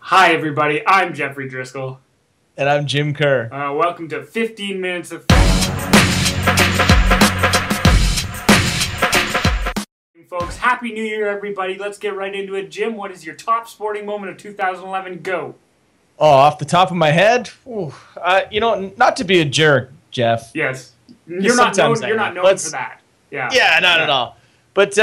Hi, everybody. I'm Jeffrey Driscoll. And I'm Jim Kerr. Welcome to 15 Minutes of Folks. Happy New Year, everybody. Let's get right into it. Jim, what is your top sporting moment of 2011? Go. Oh, off the top of my head? Not to be a jerk, Jeff. Yes. You're not known for that. Yeah, not at all. But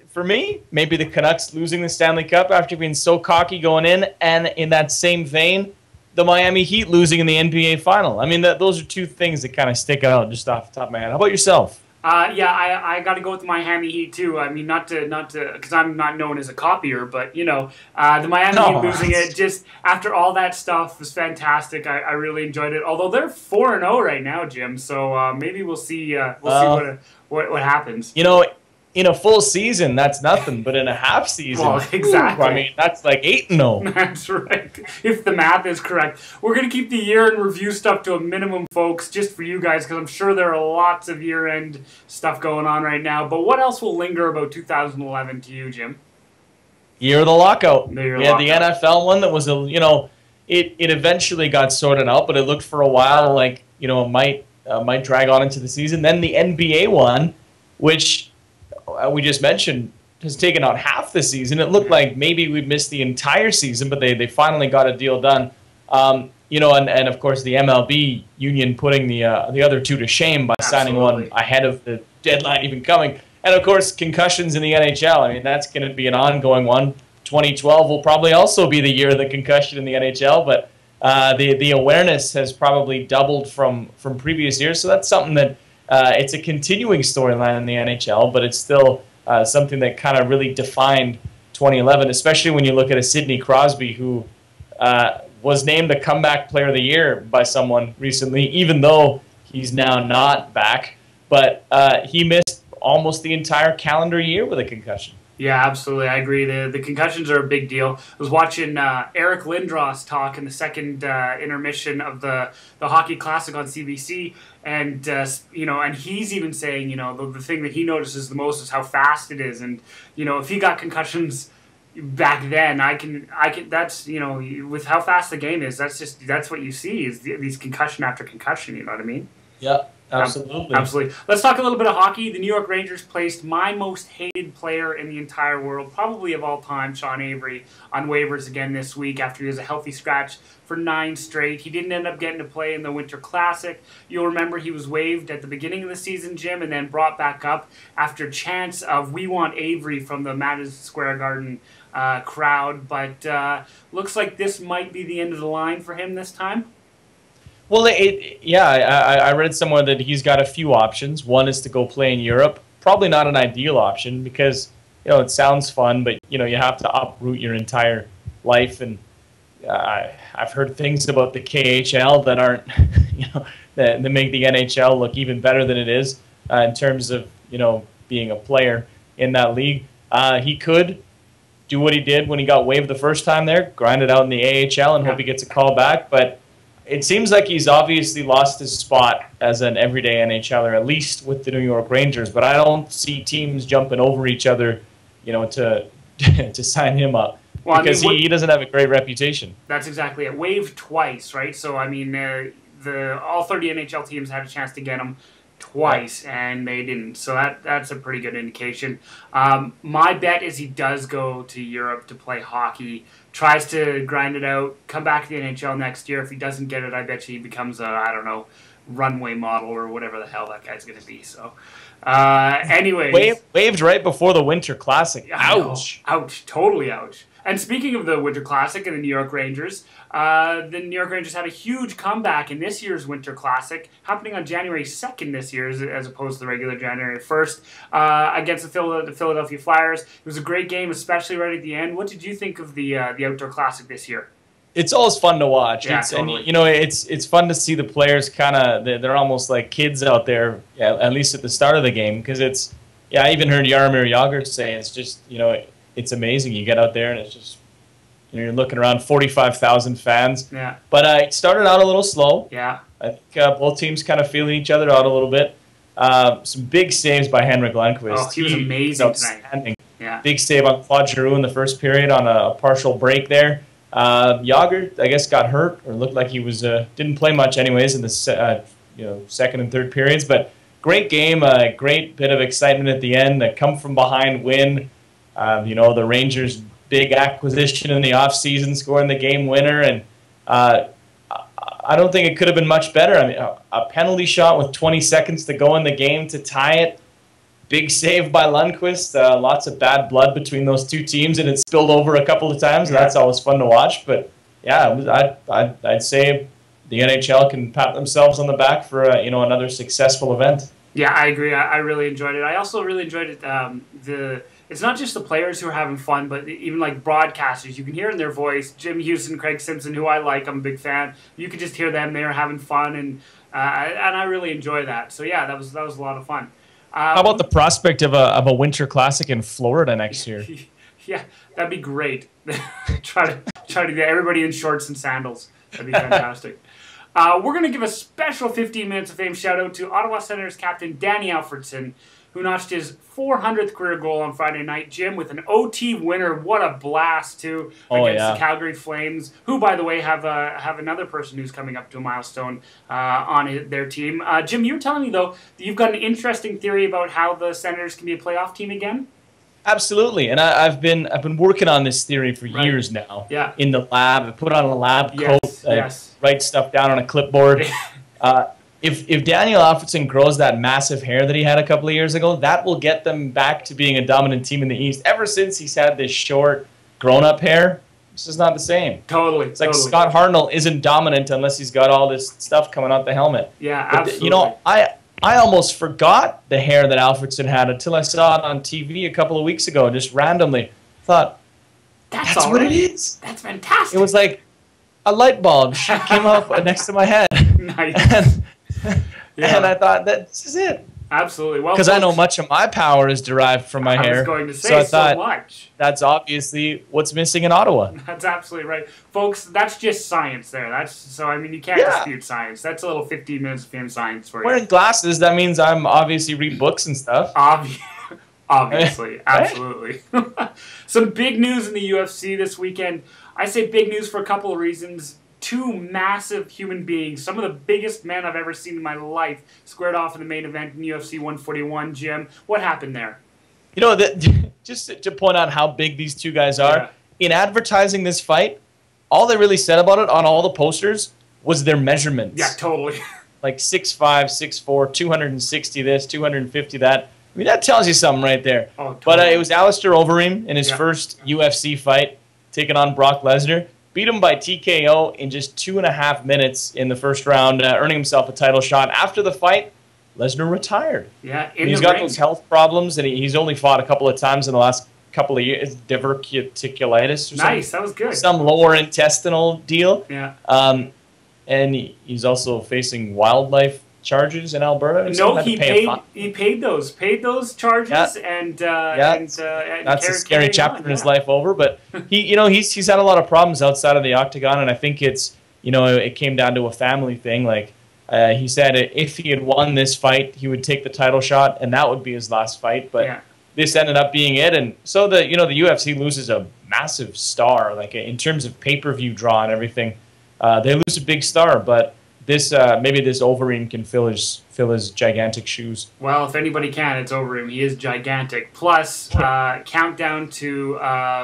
for me, maybe the Canucks losing the Stanley Cup after being so cocky going in, and in that same vein, the Miami Heat losing in the NBA Final. I mean, those are two things that kind of stick out just off the top of my head. How about yourself? I got to go with the Miami Heat too. I mean, not to, because I'm not known as a copier, but the Miami Heat losing it just after all that stuff was fantastic. I really enjoyed it. Although they're 4-0 right now, Jim. So maybe we'll see. See what happens. In a full season, that's nothing, but in a half season, well, exactly. I mean, that's like 8-0. That's right, if the math is correct. We're going to keep the year-end review stuff to a minimum, folks, just for you guys, because I'm sure there are lots of year-end stuff going on right now. But what else will linger about 2011 to you, Jim? Year of the lockout. The NFL one that was, it eventually got sorted out, but it looked for a while like, it might drag on into the season. Then the NBA one, which we just mentioned, has taken out half the season. It looked like maybe we'd missed the entire season, but they finally got a deal done. And of course the MLB union putting the other two to shame by signing one ahead of the deadline even coming. And of course concussions in the NHL. I mean, that's going to be an ongoing one. 2012 will probably also be the year of the concussion in the NHL, but the awareness has probably doubled from previous years. So that's something that it's a continuing storyline in the NHL, but it's still something that kind of really defined 2011, especially when you look at a Sidney Crosby who was named the Comeback Player of the Year by someone recently, even though he's now not back. But he missed almost the entire calendar year with a concussion. Yeah, absolutely. I agree. The concussions are a big deal. I was watching Eric Lindros talk in the second intermission of the Hockey Classic on CBC, and and he's even saying, the thing that he notices the most is how fast it is, and if he got concussions back then, I can that's with how fast the game is, that's what you see is these concussion after concussion. You know what I mean? Yeah. Absolutely. Absolutely. Let's talk a little bit of hockey. The New York Rangers placed my most hated player in the entire world, probably of all time, Sean Avery, on waivers again this week after he was a healthy scratch for 9 straight. He didn't end up getting to play in the Winter Classic. You'll remember he was waived at the beginning of the season, Jim, and then brought back up after chants of "We want Avery" from the Madison Square Garden crowd. But looks like this might be the end of the line for him this time. Well, I read somewhere that he's got a few options. One is to go play in Europe. Probably not an ideal option because, it sounds fun, but, you have to uproot your entire life. And I've heard things about the KHL that aren't, that make the NHL look even better than it is in terms of, being a player in that league. He could do what he did when he got waived the first time there, grind it out in the AHL and hope he gets a call back. But it seems like he's obviously lost his spot as an everyday NHLer, at least with the New York Rangers. But I don't see teams jumping over each other, to to sign him up because he doesn't have a great reputation. That's exactly it. Waived twice, right? So I mean, all 30 NHL teams had a chance to get him twice, and they didn't. So that's a pretty good indication. My bet is he does go to Europe to play hockey, tries to grind it out, come back to the NHL next year. If he doesn't get it, I bet you he becomes a, runway model or whatever the hell that guy's going to be. So, anyways. Waived right before the Winter Classic. Ouch. Ouch. Totally ouch. And speaking of the Winter Classic and the New York Rangers, the New York Rangers had a huge comeback in this year's Winter Classic, happening on January 2nd this year as opposed to the regular January 1st, against the Philadelphia Flyers. It was a great game, especially right at the end. What did you think of the Outdoor Classic this year? It's always fun to watch. Yeah, totally. And, it's fun to see the players they're almost like kids out there, at least at the start of the game, because I even heard Jaromir Jagr say it's just, it's amazing. You get out there and it's just, you're looking around 45,000 fans. Yeah. But it started out a little slow. Yeah. I think both teams kind of feeling each other out a little bit. Some big saves by Henrik Lundqvist. Oh, he was amazing tonight. Yeah. Big save on Claude Giroux in the first period on a partial break there. Yager, I guess, got hurt or looked like he was didn't play much anyways in the second and third periods. But great game, a great bit of excitement at the end. A come from behind win. The Rangers' big acquisition in the offseason, scoring the game winner, and I don't think it could have been much better. I mean, a penalty shot with 20 seconds to go in the game to tie it. Big save by Lundqvist. Lots of bad blood between those two teams, and it spilled over a couple of times. Yeah. That's always fun to watch. But yeah, I'd say the NHL can pat themselves on the back for another successful event. Yeah, I agree. I really enjoyed it. I also really enjoyed it. It's not just the players who are having fun, but even like broadcasters. You can hear in their voice. Jim Houston, Craig Simpson, who I like, I'm a big fan. You could just hear them. They are having fun, and I really enjoy that. So yeah, that was a lot of fun. How about the prospect of a Winter Classic in Florida next year? Yeah, that'd be great. try to get everybody in shorts and sandals. That'd be fantastic. We're going to give a special 15 minutes of fame shout-out to Ottawa Senators captain Daniel Alfredsson, who notched his 400th career goal on Friday night, Jim, with an OT winner. What a blast, too, against the Calgary Flames, who, by the way, have another person who's coming up to a milestone on their team. Jim, you were telling me, though, that you've got an interesting theory about how the Senators can be a playoff team again? Absolutely, and I've been working on this theory for years now. Yeah. In the lab, I put on a lab coat, write stuff down on a clipboard. If Daniel Alfredsson grows that massive hair that he had a couple of years ago, that will get them back to being a dominant team in the East. Ever since he's had this short, grown-up hair, this is not the same. Totally. It's like Scott Hartnell isn't dominant unless he's got all this stuff coming out the helmet. Yeah, absolutely. I almost forgot the hair that Alfredsson had until I saw it on TV a couple of weeks ago, just randomly. Thought, that's what it is. That's fantastic. It was like a light bulb came up next to my head. Nice. And I thought, this is it. Absolutely. Well, because I know much of my power is derived from my hair. I was going to say so I thought, much. That's obviously what's missing in Ottawa. That's absolutely right. Folks, that's just science there. You can't dispute science. That's a little 15 minutes of fame science for you. Wearing glasses, that means I'm obviously read books and stuff. Obviously. Absolutely. Some big news in the UFC this weekend. I say big news for a couple of reasons. Two massive human beings, some of the biggest men I've ever seen in my life, squared off in the main event in UFC 141. Jim, what happened there? Just to point out how big these two guys are, in advertising this fight, all they really said about it on all the posters was their measurements. Yeah, totally. Like 6'5", 6'4", 260 this, 250 that. I mean, that tells you something right there. Oh, totally. But it was Alistair Overeem in his first UFC fight, taking on Brock Lesnar. Beat him by TKO in just 2.5 minutes in the first round, earning himself a title shot. After the fight, Lesnar retired. Yeah, he's got those health problems, and he's only fought a couple of times in the last couple of years. Diverticulitis or something. Nice, that was good. Some lower intestinal deal. Yeah. And he's also facing wildlife charges in Alberta. No, he paid those charges, and that's a scary chapter in his life over. But he's had a lot of problems outside of the octagon, and I think it came down to a family thing. Like he said, if he had won this fight, he would take the title shot, and that would be his last fight. But this ended up being it, and so the UFC loses a massive star, like in terms of pay-per-view draw and everything. They lose a big star, but maybe this Overeem can fill his gigantic shoes. Well, if anybody can, it's Overeem. He is gigantic. Plus, countdown to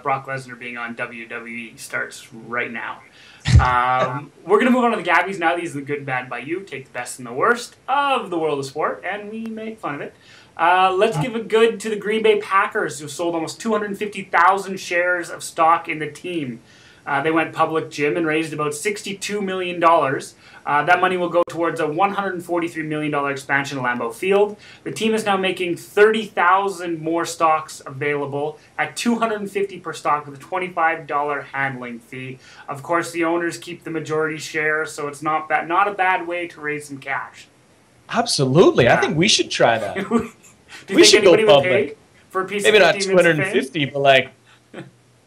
Brock Lesnar being on WWE starts right now. We're going to move on to the GABBYs now. These are the good and bad by you. Take the best and the worst of the world of sport, and we make fun of it. Let's give a good to the Green Bay Packers, who sold almost 250,000 shares of stock in the team. They went public, Jim, and raised about $62 million. That money will go towards a $143 million expansion of Lambeau Field. The team is now making 30,000 more stocks available at $250 per stock with a $25 handling fee. Of course, the owners keep the majority share, so it's not a bad way to raise some cash. Absolutely. I think we should try that. We should go public. For a piece maybe of not 250, but like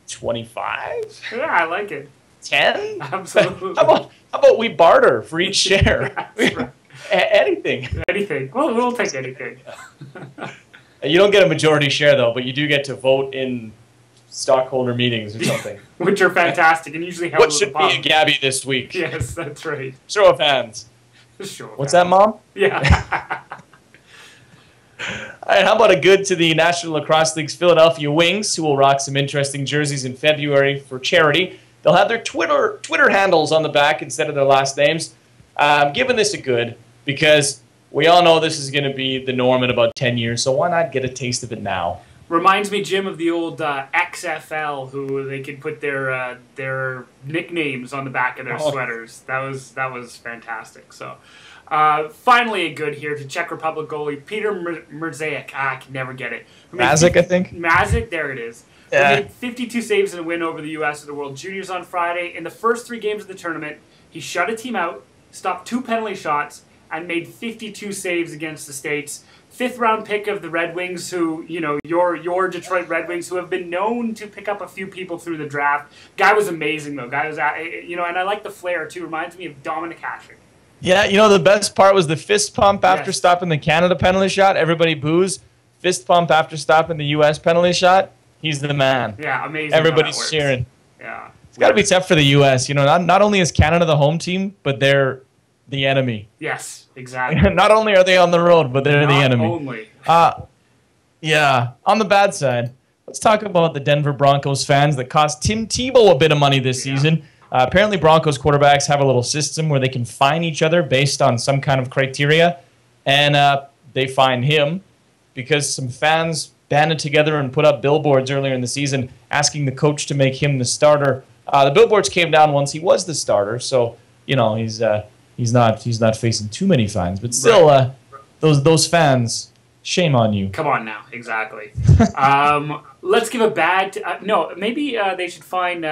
25? Yeah, I like it. 10? Absolutely. How about we barter for each share? Right. Anything. Anything. Well, we'll take anything. You don't get a majority share, though, but you do get to vote in stockholder meetings or something. Which are fantastic and usually held What should be a Gabby this week? Yes, that's right. Show of hands. What's that, Mom? Yeah. All right, how about a good to the National Lacrosse League's Philadelphia Wings, who will rock some interesting jerseys in February for charity. They'll have their Twitter handles on the back instead of their last names. I'm giving this a good because we all know this is going to be the norm in about 10 years, so why not get a taste of it now? Reminds me, Jim, of the old XFL, who they could put their nicknames on the back of their sweaters. That was fantastic. So, finally a good here to Czech Republic goalie Petr Mrazek. I can never get it. Mrazek, I think. Mrazek, there it is. Yeah. He made 52 saves in a win over the U.S. at the World Juniors on Friday. In the first 3 games of the tournament, he shut a team out, stopped 2 penalty shots, and made 52 saves against the States. 5th-round pick of the Red Wings, who, you know, your Detroit Red Wings, who have been known to pick up a few people through the draft. Guy was amazing, though. Guy was, you know, and I like the flair, too. Reminds me of Dominic Hasek. Yeah, you know, the best part was the fist pump after stopping the Canada penalty shot. Everybody boos. Fist pump after stopping the U.S. penalty shot. He's the man. Yeah, amazing. Everybody's cheering. Yeah. It's got to be tough for the U.S. You know, not only is Canada the home team, but they're the enemy. Yes, exactly. Not only are they on the road, but they're the enemy. Only. Yeah. On the bad side, let's talk about the Denver Broncos fans that cost Tim Tebow a bit of money this season. Apparently, Broncos quarterbacks have a little system where they can fine each other based on some kind of criteria, and they fine him because some fans banded together and put up billboards earlier in the season asking the coach to make him the starter. The billboards came down once he was the starter, so you know he's not facing too many fines. But still, those fans, shame on you. Come on now, exactly. Let's give a bad. No, maybe they should fine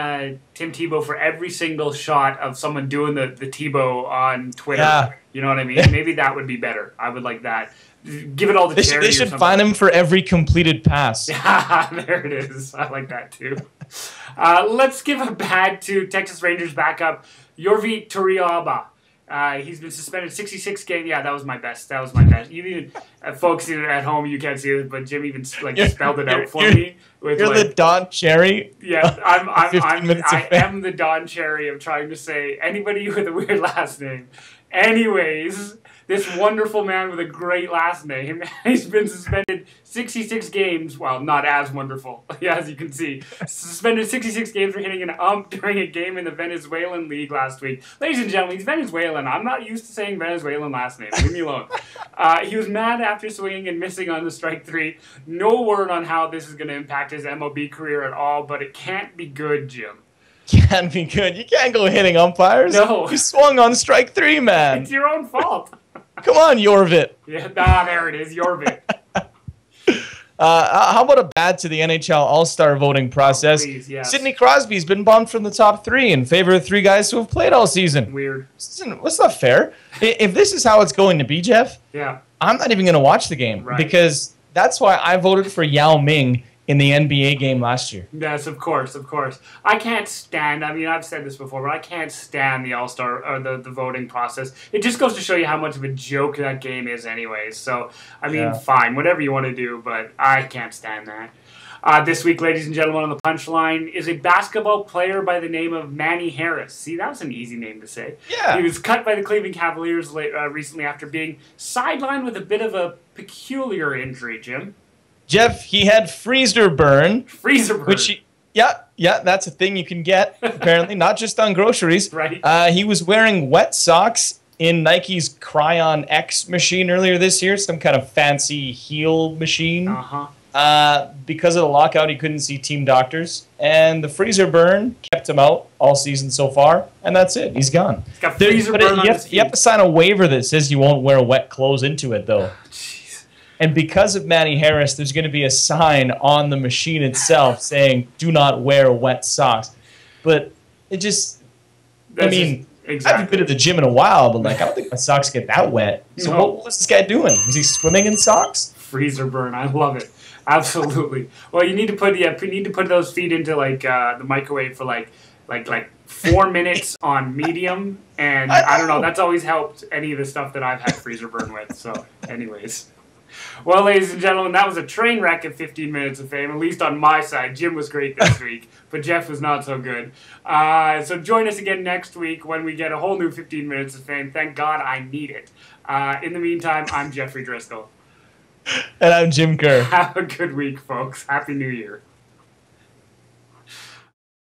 Tim Tebow for every single shot of someone doing the Tebow on Twitter. Yeah. You know what I mean? Maybe that would be better. I would like that. Give it all to charity. They should fine him for every completed pass. There it is. I like that too. Let's give a bad to Texas Rangers backup Yorvit Torrealba. He's been suspended 66 games. Yeah, that was my best. That was my best. You even, folks at home, you can't see it, but Jim even spelled it out for me. You're the Don Cherry. Yeah, I am the Don Cherry of trying to say anybody with a weird last name. Anyways, this wonderful man with a great last name, he's been suspended 66 games. Well, not as wonderful, as you can see. Suspended 66 games for hitting an ump during a game in the Venezuelan League last week. Ladies and gentlemen, he's Venezuelan. I'm not used to saying Venezuelan last name. Leave me alone. He was mad after swinging and missing on the strike 3. No word on how this is going to impact his MLB career at all, but it can't be good, Jim. Can't be good. You can't go hitting umpires. No. You swung on strike 3, man. It's your own fault. Come on, Yorvit. Yeah, there it is, Yorvit. How about a bad to the NHL All-Star voting process? Please, yes. Sidney Crosby's been bumped from the top 3 in favor of 3 guys who have played all season. Weird. That's not fair. If this is how it's going to be, Jeff, I'm not even going to watch the game because that's why I voted for Yao Ming in the NBA game last year. Yes, of course, of course. I can't stand, I mean, I've said this before, but I can't stand the All-Star, or the voting process. It just goes to show you how much of a joke that game is anyways. So, I mean, fine, whatever you want to do, but I can't stand that. This week, ladies and gentlemen, on the Punchline is a basketball player by the name of Manny Harris. See, that was an easy name to say. Yeah. He was cut by the Cleveland Cavaliers recently after being sidelined with a bit of a peculiar injury, Jim. Jeff, he had freezer burn. Freezer burn. Which that's a thing you can get, apparently, not just on groceries. Right. He was wearing wet socks in Nike's Cryon X machine earlier this year, some kind of fancy heel machine. Because of the lockout, he couldn't see team doctors, and the freezer burn kept him out all season so far, and that's it. He's gone. He's got freezer burn on his feet. You have to sign a waiver that says you won't wear wet clothes into it, though. And because of Manny Harris, there's going to be a sign on the machine itself saying, do not wear wet socks. But it just, I mean, I haven't been to the gym in a while, but like, I don't think my socks get that wet. So what was this guy doing? Was he swimming in socks? Freezer burn. I love it. Absolutely. Well, you need to put those feet into like the microwave for like 4 minutes on medium, and I don't know. That's always helped any of the stuff that I've had freezer burn with. So, anyways. Well, ladies and gentlemen, that was a train wreck of 15 Minutes of Fame, at least on my side. Jim was great this week, but Jeff was not so good. So join us again next week when we get a whole new 15 Minutes of Fame. Thank God I need it. In the meantime, I'm Jeffrey Driscoll. And I'm Jim Kerr. Have a good week, folks. Happy New Year.